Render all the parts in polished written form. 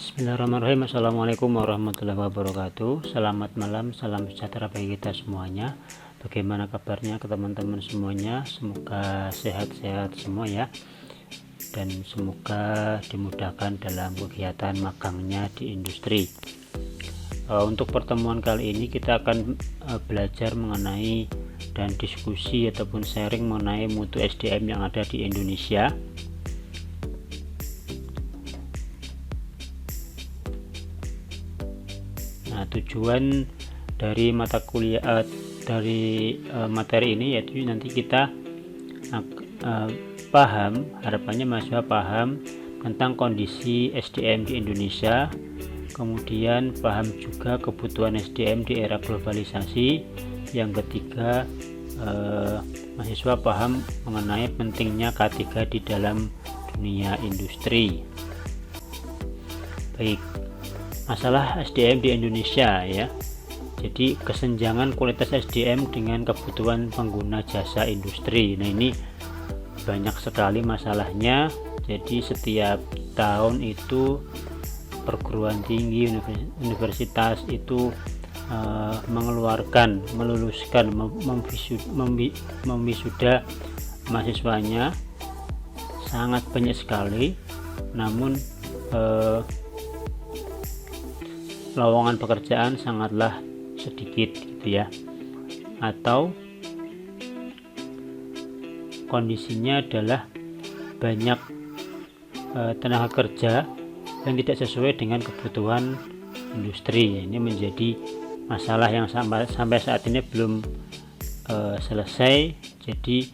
Bismillahirrahmanirrahim. Assalamualaikum warahmatullahi wabarakatuh. Selamat malam, salam sejahtera bagi kita semuanya. Bagaimana kabarnya ke teman-teman semuanya? Semoga sehat-sehat semua ya, dan semoga dimudahkan dalam kegiatan magangnya di industri. Untuk pertemuan kali ini kita akan belajar mengenai dan diskusi ataupun sharing mengenai mutu SDM yang ada di Indonesia. Nah, tujuan dari mata kuliah dari materi ini yaitu nanti kita paham, harapannya mahasiswa paham tentang kondisi SDM di Indonesia, kemudian paham juga kebutuhan SDM di era globalisasi. Yang ketiga, mahasiswa paham mengenai pentingnya K3 di dalam dunia industri. Baik, masalah SDM di Indonesia ya. Jadi kesenjangan kualitas SDM dengan kebutuhan pengguna jasa industri. Nah, ini banyak sekali masalahnya. Jadi setiap tahun itu perguruan tinggi, universitas itu meluluskan, memwisuda mahasiswanya sangat banyak sekali. Namun lowongan pekerjaan sangatlah sedikit gitu ya, atau kondisinya adalah banyak tenaga kerja yang tidak sesuai dengan kebutuhan industri. Ini menjadi masalah yang sampai saat ini belum selesai. Jadi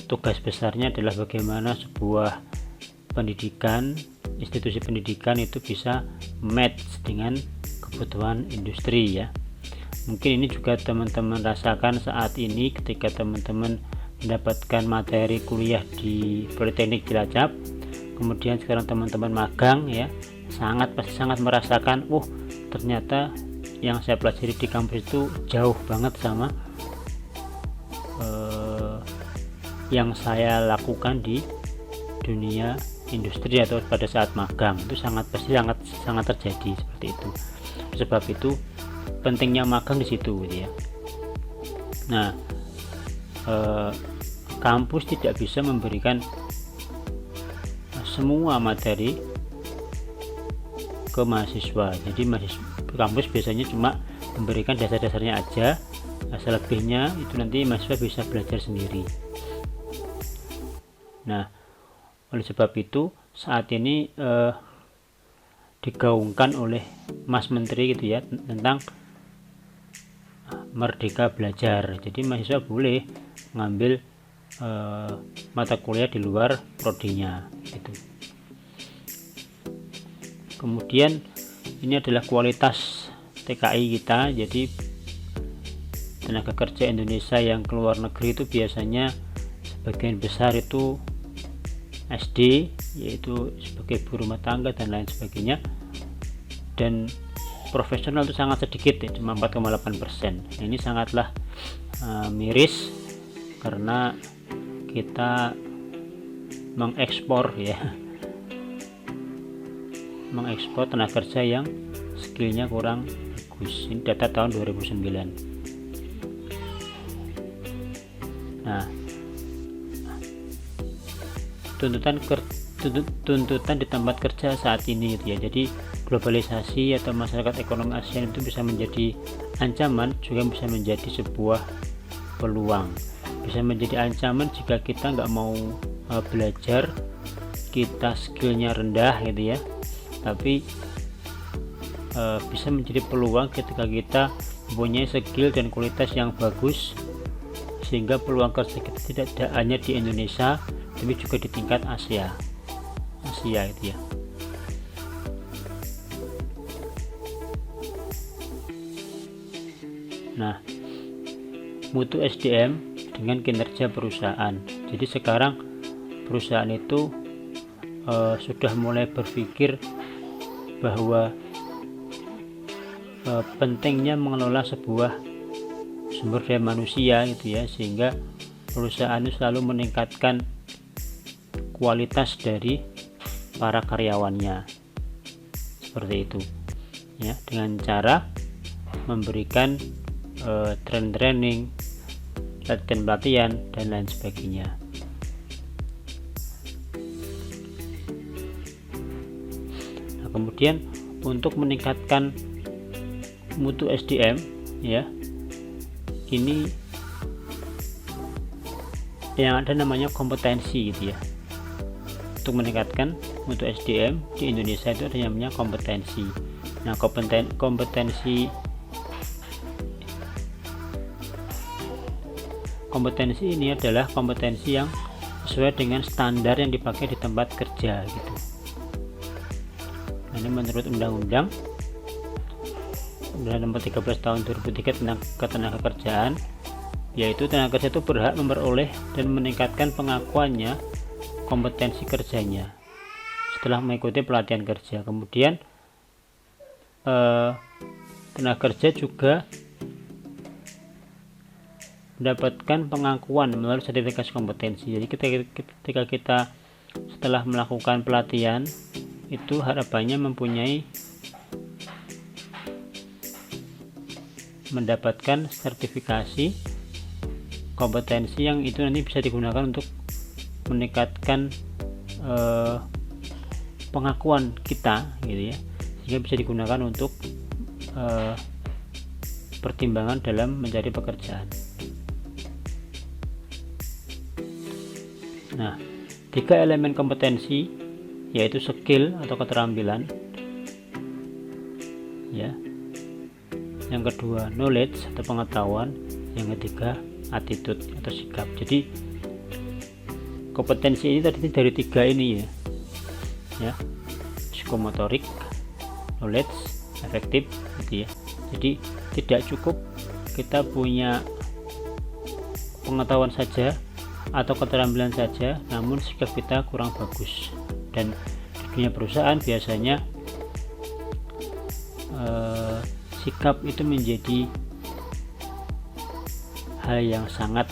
tugas besarnya adalah bagaimana sebuah pendidikan, institusi pendidikan itu bisa match dengan kebutuhan industri ya. Mungkin ini juga teman-teman rasakan saat ini ketika teman-teman mendapatkan materi kuliah di Politeknik Cilacap, kemudian sekarang teman-teman magang ya, pasti sangat merasakan, ternyata yang saya pelajari di kampus itu jauh banget sama yang saya lakukan di dunia industri atau pada saat magang. Itu sangat terjadi seperti itu. Sebab itu pentingnya magang di situ gitu ya. Nah, kampus tidak bisa memberikan semua materi ke mahasiswa. Jadi kampus biasanya cuma memberikan dasar-dasarnya aja. Selebihnya itu nanti mahasiswa bisa belajar sendiri. Nah, oleh sebab itu saat ini digaungkan oleh Mas Menteri gitu ya, tentang merdeka belajar. Jadi mahasiswa boleh ngambil mata kuliah di luar prodinya gitu. Kemudian ini adalah kualitas TKI kita. Jadi tenaga kerja Indonesia yang keluar negeri itu biasanya sebagian besar itu SD, yaitu sebagai ibu rumah tangga dan lain sebagainya, dan profesional itu sangat sedikit ya, cuma 4,8%. Ini sangatlah miris karena kita mengekspor tenaga kerja yang skillnya kurang bagus. Ini data tahun 2009. Nah, tuntutan di tempat kerja saat ini gitu ya. Jadi globalisasi atau masyarakat ekonomi ASEAN itu bisa menjadi ancaman, juga bisa menjadi sebuah peluang. Bisa menjadi ancaman jika kita nggak mau belajar, kita skillnya rendah gitu ya. Tapi bisa menjadi peluang ketika kita mempunyai skill dan kualitas yang bagus, sehingga peluang kerja kita tidak hanya di Indonesia tapi juga di tingkat Asia itu ya. Nah, mutu SDM dengan kinerja perusahaan. Jadi sekarang perusahaan itu sudah mulai berpikir bahwa pentingnya mengelola sebuah sumber daya manusia gitu ya, sehingga perusahaan itu selalu meningkatkan kualitas dari para karyawannya. seperti itu ya, dengan cara memberikan training, latihan pelatihan dan lain sebagainya. Nah, kemudian untuk meningkatkan mutu SDM ya, ini yang ada namanya kompetensi gitu ya. Untuk meningkatkan mutu SDM di Indonesia itu ada yang namanya kompetensi. Nah, kompetensi ini adalah kompetensi yang sesuai dengan standar yang dipakai di tempat kerja gitu. Nah, ini menurut Undang-Undang Nomor 13 Tahun 2003 tentang Ketenagakerjaan, yaitu tenaga kerja itu berhak memperoleh dan meningkatkan pengakuannya kompetensi kerjanya setelah mengikuti pelatihan kerja. Kemudian tenaga kerja juga mendapatkan pengakuan melalui sertifikasi kompetensi. Jadi ketika kita setelah melakukan pelatihan itu harapannya mendapatkan sertifikasi kompetensi yang itu nanti bisa digunakan untuk meningkatkan pengakuan kita gitu ya, sehingga bisa digunakan untuk pertimbangan dalam mencari pekerjaan. Nah, 3 elemen kompetensi yaitu skill atau keterampilan ya, yang kedua knowledge atau pengetahuan, yang ketiga attitude atau sikap. Jadi kompetensi ini tadi dari 3 ini ya, psikomotorik, knowledge, efektif gitu ya. Jadi tidak cukup kita punya pengetahuan saja atau keterampilan saja, namun sikap kita kurang bagus. Dan di dunia perusahaan biasanya sikap itu menjadi hal yang sangat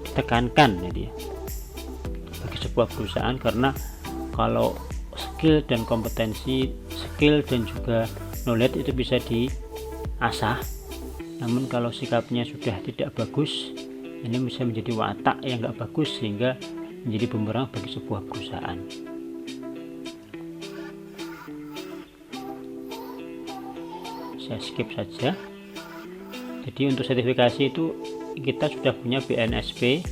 ditekankan jadi bagi sebuah perusahaan, karena kalau skill dan kompetensi, skill dan juga knowledge itu bisa diasah, namun kalau sikapnya sudah tidak bagus, ini bisa menjadi watak yang enggak bagus sehingga menjadi bumerang bagi sebuah perusahaan. Saya skip saja. Jadi untuk sertifikasi itu kita sudah punya BNSP,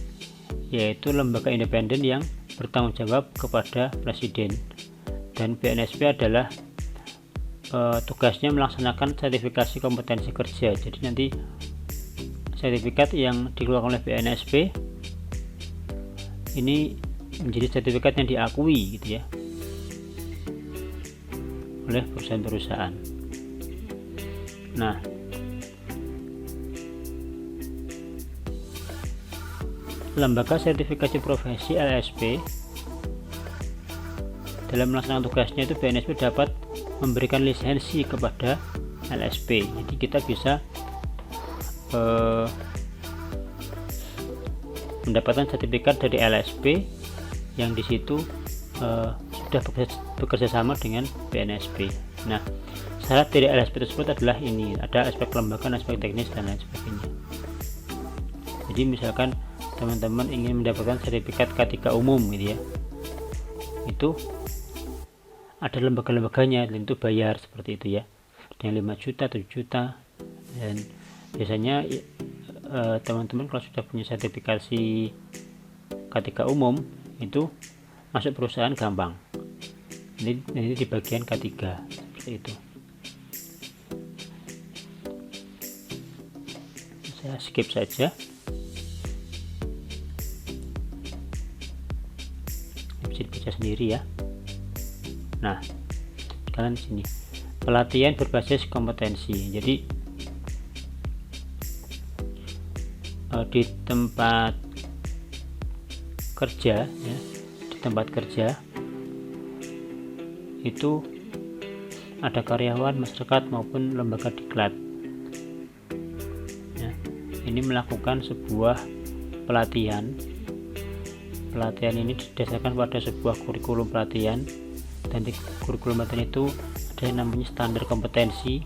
yaitu lembaga independen yang bertanggung jawab kepada presiden, dan BNSP adalah tugasnya melaksanakan sertifikasi kompetensi kerja. Jadi nanti sertifikat yang dikeluarkan oleh BNSP ini menjadi sertifikat yang diakui gitu ya oleh perusahaan-perusahaan. Nah, lembaga sertifikasi profesi LSP dalam melaksanakan tugasnya itu BNSP dapat memberikan lisensi kepada LSP. Jadi kita bisa mendapatkan sertifikat dari LSP yang di situ sudah bekerja sama dengan BNSP. Nah, syarat dari LSP tersebut adalah ini, ada aspek kelembagaan, aspek teknis dan lain sebagainya. Jadi misalkan teman-teman ingin mendapatkan sertifikat K3 umum gitu ya, itu ada lembaga-lembaganya, tentu bayar seperti itu ya, dengan 5 juta, 7 juta. Dan biasanya teman-teman kalau sudah punya sertifikasi K3 umum itu masuk perusahaan gampang. Ini di bagian K3 seperti itu. Saya skip saja. Bisa dibaca sendiri ya. Nah, kalian sini pelatihan berbasis kompetensi. Jadi di tempat kerja ya, di tempat kerja itu ada karyawan, masyarakat maupun lembaga diklat ya, ini melakukan sebuah pelatihan ini didasarkan pada sebuah kurikulum pelatihan Dan di kurikulum pelatihan itu ada yang namanya standar kompetensi,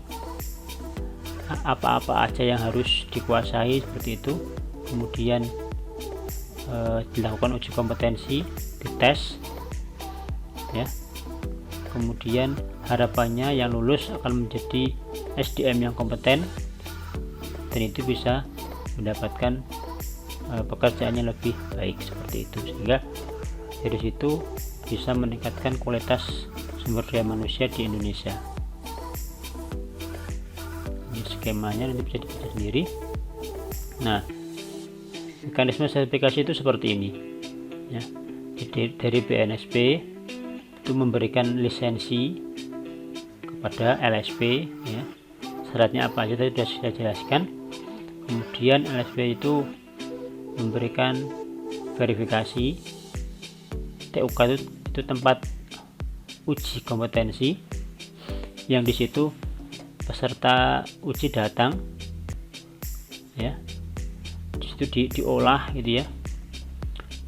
apa-apa aja yang harus dikuasai seperti itu. Kemudian dilakukan uji kompetensi, dites ya. Kemudian harapannya yang lulus akan menjadi SDM yang kompeten, dan itu bisa mendapatkan pekerjaan yang lebih baik seperti itu, sehingga dari situ bisa meningkatkan kualitas sumber daya manusia di Indonesia. Ini skemanya, nanti bisa dibaca sendiri. Nah, mekanisme sertifikasi itu seperti ini ya. Jadi dari BNSP itu memberikan lisensi kepada LSP ya. Syaratnya apa aja tadi sudah saya jelaskan. Kemudian LSP itu memberikan verifikasi. TUK itu tempat uji kompetensi yang disitu peserta uji datang ya, disitu diolah gitu ya,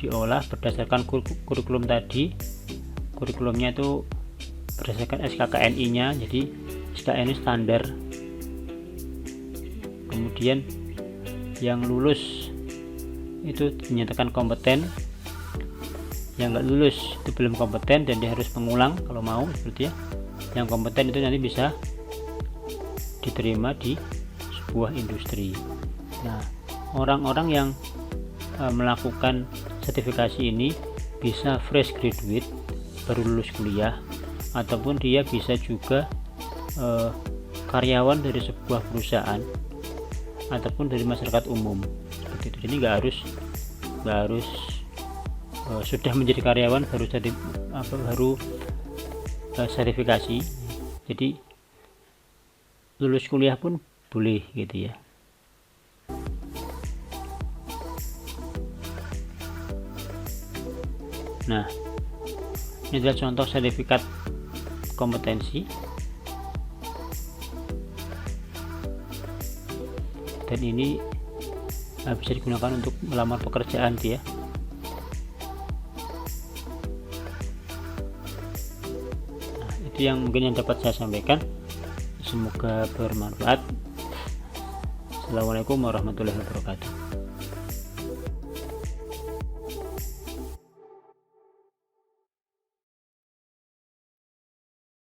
diolah berdasarkan kurikulum tadi. Kurikulumnya itu berdasarkan SKKNI nya, jadi SKKNI standar. Kemudian yang lulus itu dinyatakan kompeten, yang nggak lulus itu belum kompeten dan dia harus mengulang kalau mau seperti ya. Yang kompeten itu nanti bisa diterima di sebuah industri. Nah, orang-orang yang melakukan sertifikasi ini bisa fresh graduate, baru lulus kuliah, ataupun dia bisa juga karyawan dari sebuah perusahaan ataupun dari masyarakat umum seperti itu. Jadi nggak harus sudah menjadi karyawan baru sertifikasi. Jadi lulus kuliah pun boleh gitu ya. Nah, ini adalah contoh sertifikat kompetensi, dan ini bisa digunakan untuk melamar pekerjaan ya. Nah, itu yang mungkin yang dapat saya sampaikan, semoga bermanfaat. Assalamualaikum warahmatullahi wabarakatuh.